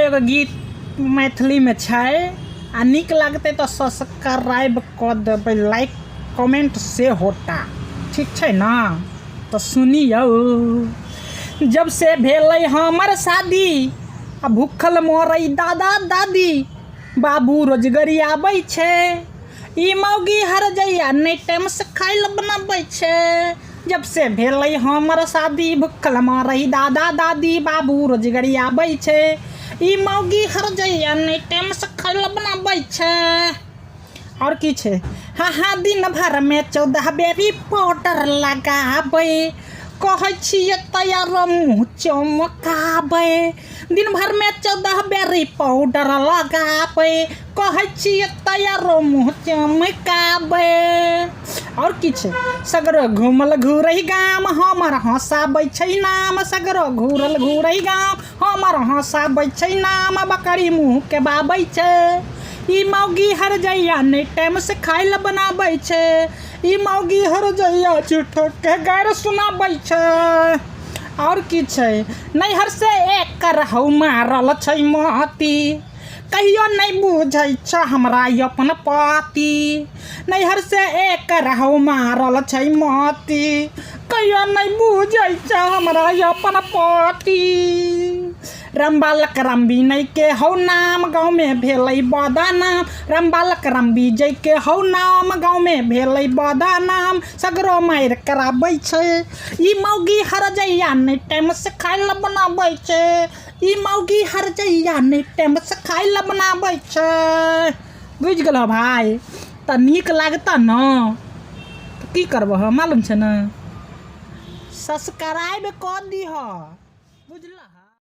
एगो गीत मैथिली में छै आ निक लगते तो सब्सक्राइब कर देबै, लाइक कमेंट से होता, ठीक छै ना। तो सुनियो। जब से भेलै हमर शादी आ भूखल मरै दादा दादी, बाबू रोजगारी आबै छै, ई मौगी हर जइया नहीं टाइम से खाइल बनाबै छै। जब से भेलै हमर शादी भूखल मरै दादा दादी, बाबू रोजगारी आबै छै, ई मौगी हर जइया नहीं टाइम से खाइल बनाबै छै। और की छै, हाँ दिन भर में 14 बेरी पाउडर लगाबै, कहै छियै तैयार मुँह चमकाबै। दिन भर में 14 बेरी पाउडर लगाबै, कहै छियै तैयार मुँह चमकाबै। और की छै, सगरो घूमल घूरै गाम हमर हँसाबै छै नाम, सगरो घूरल घूरै गाम हमर हँसाबै छै नाम, बकरी मुँह के बाबै छै, ई मौगी हर जइया नहीं टाइम से खाइल बनाबै छै, ई मौगी हर जइया झूठो के गार सुनाबै छै। और की छै, नैहर से एकर हौ मारल छै मती, कहियो नहीं बुझै छ हमरा अपन पति, नैहर से एकर हौ मारल छै मती, कहियो नहीं बुझै छ हमरा अपन पति। राम बालक राम विनय के हौ नाम, गाँव में भेलै बदनाम, राम बालक राम विजय के हौ नाम, गाँव में भेलै बदनाम, सगरो मार कराबै छै, ई मौगी हर जइया नहीं टाइम से खाइल बनाबै छै, ई मौगी हर जइया नहीं टाइम से खाइल बनाबै छै। बुझ गेलो भाई, त नीक लागता न, तो की करबह मालूम छै न, सब्सक्राइब कर दीह, बुझल।